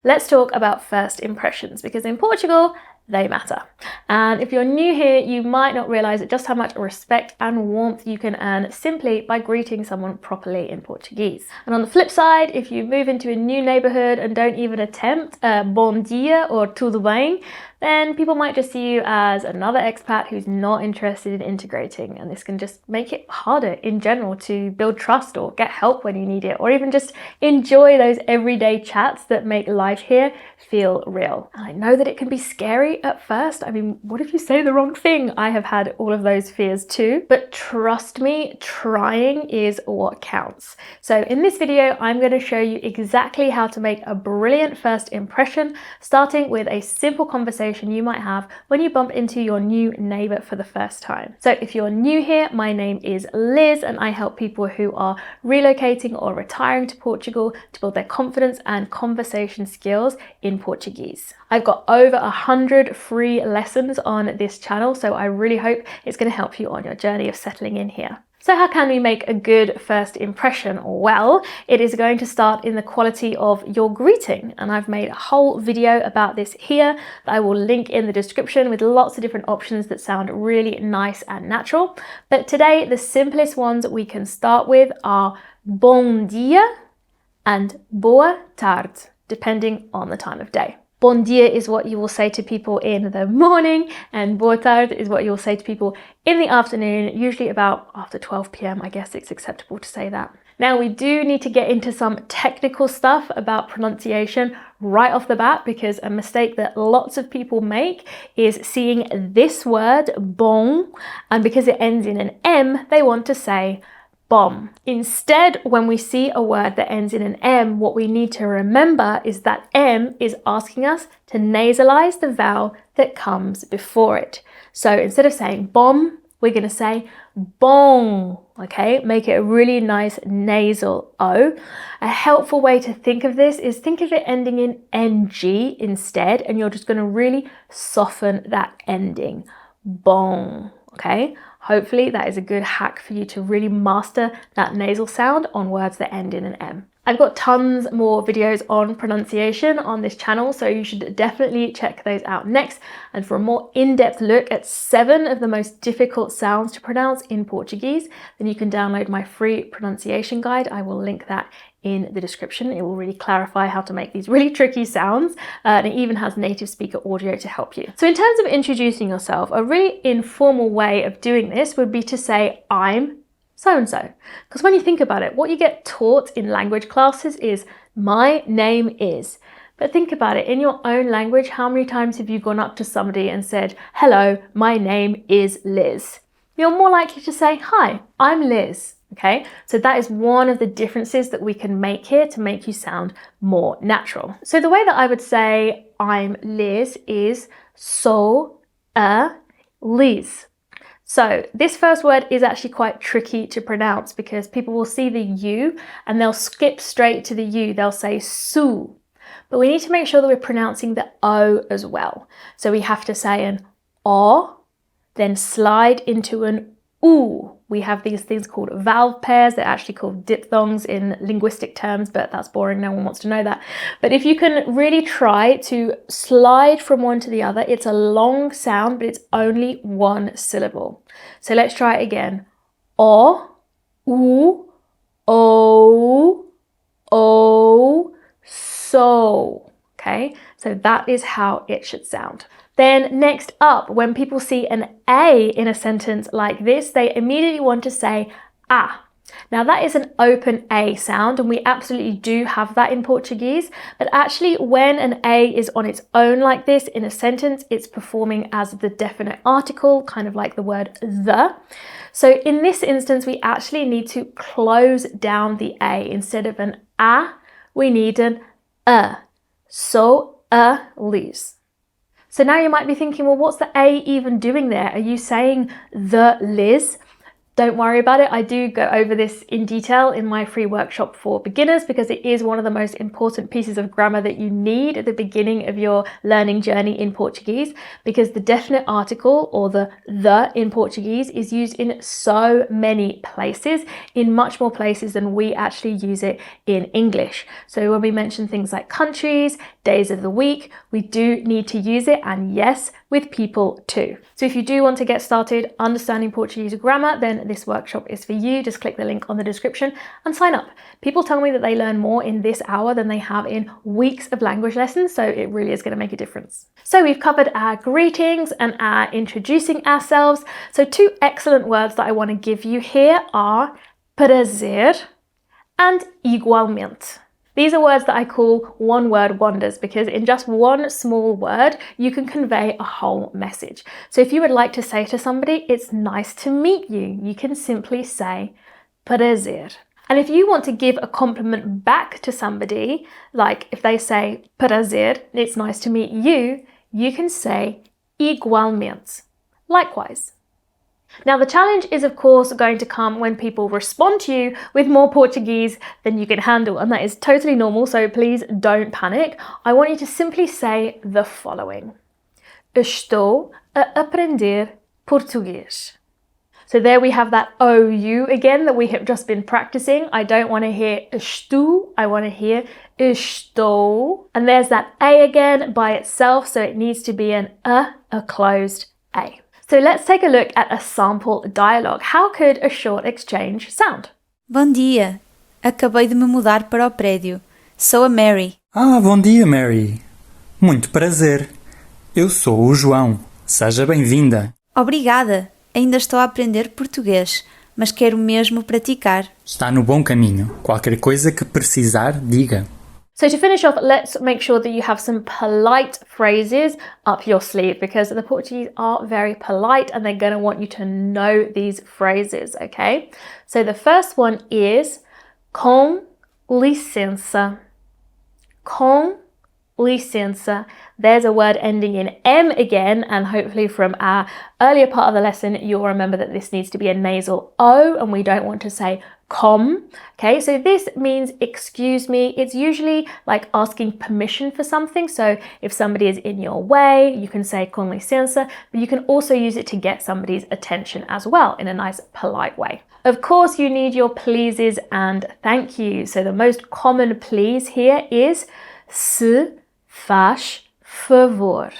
Let's talk about first impressions, because in Portugal, they matter. And if you're new here, you might not realize just how much respect and warmth you can earn simply by greeting someone properly in Portuguese. And on the flip side, if you move into a new neighborhood and don't even attempt bom dia or tudo bem, then people might just see you as another expat who's not interested in integrating. And this can just make it harder in general to build trust or get help when you need it, or even just enjoy those everyday chats that make life here feel real. And I know that it can be scary at first. I mean, what if you say the wrong thing? I have had all of those fears too, but trust me, trying is what counts. So in this video, I'm going to show you exactly how to make a brilliant first impression, starting with a simple conversation you might have when you bump into your new neighbor for the first time. So if you're new here, my name is Liz and I help people who are relocating or retiring to Portugal to build their confidence and conversation skills in Portuguese. I've got over 100 free lessons on this channel, so I really hope it's going to help you on your journey of settling in here. So how can we make a good first impression? Well, it is going to start in the quality of your greeting. And I've made a whole video about this here that I will link in the description with lots of different options that sound really nice and natural. But today, the simplest ones we can start with are bom dia and boa tarde, depending on the time of day. Bom dia is what you will say to people in the morning, and boa tarde is what you'll say to people in the afternoon, usually about after 12 p.m. I guess it's acceptable to say that. Now, we do need to get into some technical stuff about pronunciation right off the bat, because a mistake that lots of people make is seeing this word, bom, and because it ends in an M, they want to say bomb. Instead, when we see a word that ends in an M, what we need to remember is that M is asking us to nasalize the vowel that comes before it. So instead of saying bomb, we're going to say bong, okay? Make it a really nice nasal O. A helpful way to think of this is think of it ending in NG instead, and you're just going to really soften that ending. Bong, okay? Hopefully that is a good hack for you to really master that nasal sound on words that end in an M. I've got tons more videos on pronunciation on this channel, so you should definitely check those out next. And for a more in-depth look at 7 of the most difficult sounds to pronounce in Portuguese, then you can download my free pronunciation guide. I will link that in the description. It will really clarify how to make these really tricky sounds, and it even has native speaker audio to help you. So in terms of introducing yourself, a really informal way of doing this would be to say, I'm so-and-so. Because when you think about it, what you get taught in language classes is, my name is. But think about it, in your own language, how many times have you gone up to somebody and said, hello, my name is Liz? You're more likely to say, hi, I'm Liz. Okay, so that is one of the differences that we can make here to make you sound more natural. So the way that I would say I'm Liz is sou a Liz. So this first word is actually quite tricky to pronounce because people will see the U and they'll skip straight to the U. They'll say su, but we need to make sure that we're pronouncing the O as well. So we have to say an O, then slide into an U. We have these things called vowel pairs. They're actually called diphthongs in linguistic terms, but that's boring. No one wants to know that. But if you can really try to slide from one to the other, it's a long sound, but it's only one syllable. So let's try it again. O, U, O, O, so. Okay, so that is how it should sound. Then next up, when people see an A in a sentence like this, they immediately want to say ah. Now that is an open A sound, and we absolutely do have that in Portuguese, but actually when an A is on its own like this in a sentence, it's performing as the definite article, kind of like the word the. So in this instance, we actually need to close down the A. Instead of an A, we need an So Liz. So now you might be thinking, well, what's the A even doing there? Are you saying the Liz? Don't worry about it. I do go over this in detail in my free workshop for beginners because it is one of the most important pieces of grammar that you need at the beginning of your learning journey in Portuguese, because the definite article, or the in Portuguese, is used in so many places, in much more places than we actually use it in English. So when we mention things like countries, days of the week, we do need to use it, and yes, with people too. So if you do want to get started understanding Portuguese grammar, then this workshop is for you. Just click the link on the description and sign up. People tell me that they learn more in this hour than they have in weeks of language lessons, so it really is going to make a difference. So we've covered our greetings and our introducing ourselves. So two excellent words that I want to give you here are prazer and igualmente. These are words that I call one-word wonders, because in just one small word, you can convey a whole message. So if you would like to say to somebody, it's nice to meet you, you can simply say prazer. And if you want to give a compliment back to somebody, like if they say prazer, it's nice to meet you, you can say igualmente, likewise. Now the challenge is of course going to come when people respond to you with more Portuguese than you can handle, and that is totally normal, so please don't panic. I want you to simply say the following: Estou a aprender português. So there we have that OU again that we have just been practicing. I don't want to hear estou, I want to hear estou. And there's that A again by itself, so it needs to be an a closed A. So let's take a look at a sample dialogue. How could a short exchange sound? Bom dia. Acabei de me mudar para o prédio. Sou a Mary. Ah, bom dia, Mary. Muito prazer. Eu sou o João. Seja bem-vinda. Obrigada. Ainda estou a aprender português, mas quero mesmo praticar. Está no bom caminho. Qualquer coisa que precisar, diga. So to finish off, let's make sure that you have some polite phrases up your sleeve, because the Portuguese are very polite and they're going to want you to know these phrases, okay? So the first one is com licença. Com licença. There's a word ending in M again, and hopefully from our earlier part of the lesson, you'll remember that this needs to be a nasal O and we don't want to say com. Okay, so this means excuse me. It's usually like asking permission for something. So if somebody is in your way, you can say com licença, but you can also use it to get somebody's attention as well in a nice polite way. Of course, you need your pleases and thank you. So the most common please here is se faz favor.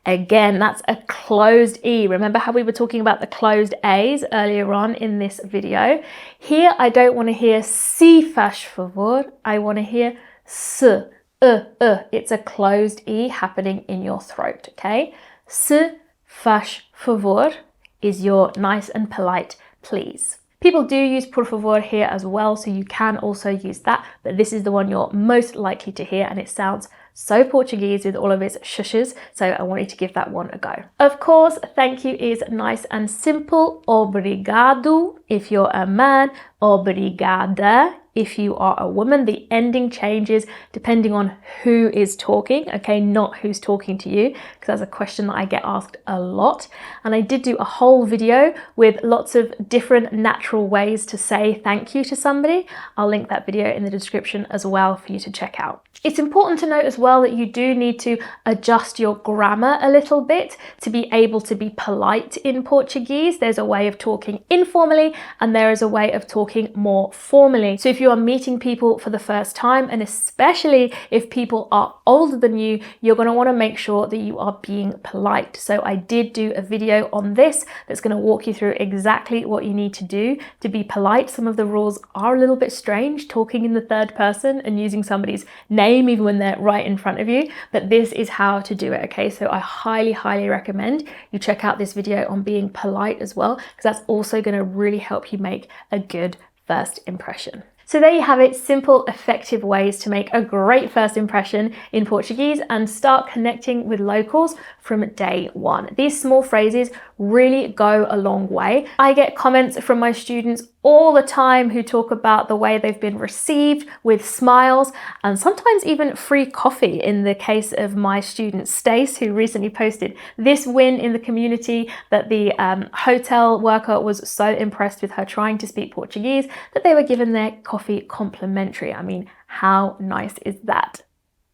Again, that's a closed E. Remember how we were talking about the closed A's earlier on in this video? Here, I don't want to hear se faz favor. I want to hear se, It's a closed E happening in your throat, okay? Se faz favor is your nice and polite please. People do use por favor here as well, so you can also use that, but this is the one you're most likely to hear, and it sounds so Portuguese with all of its shushes, so I want you to give that one a go. Of course, thank you is nice and simple. Obrigado if you're a man, obrigada if you are a woman. The ending changes depending on who is talking, okay, not who's talking to you, because that's a question that I get asked a lot. And I did do a whole video with lots of different natural ways to say thank you to somebody. I'll link that video in the description as well for you to check out. It's important to note as well that you do need to adjust your grammar a little bit to be able to be polite in Portuguese. There's a way of talking informally and there is a way of talking more formally. So if you are meeting people for the first time, and especially if people are older than you, you're going to want to make sure that you are being polite. So I did do a video on this that's going to walk you through exactly what you need to do to be polite. Some of the rules are a little bit strange, talking in the third person and using somebody's name even when they're right in front of you, but this is how to do it, okay? So I highly recommend you check out this video on being polite as well, because that's also going to really help you make a good first impression. So there you have it, simple, effective ways to make a great first impression in Portuguese and start connecting with locals from day one. These small phrases really go a long way. I get comments from my students all the time who talk about the way they've been received with smiles and sometimes even free coffee in the case of my student Stace, who recently posted this win in the community that the hotel worker was so impressed with her trying to speak Portuguese that they were given their coffee complimentary. I mean, how nice is that?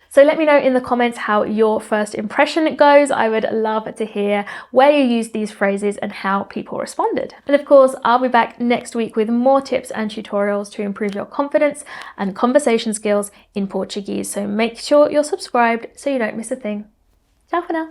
So let me know in the comments how your first impression goes. I would love to hear where you used these phrases and how people responded. And of course, I'll be back next week with more tips and tutorials to improve your confidence and conversation skills in Portuguese. So make sure you're subscribed so you don't miss a thing. Ciao for now.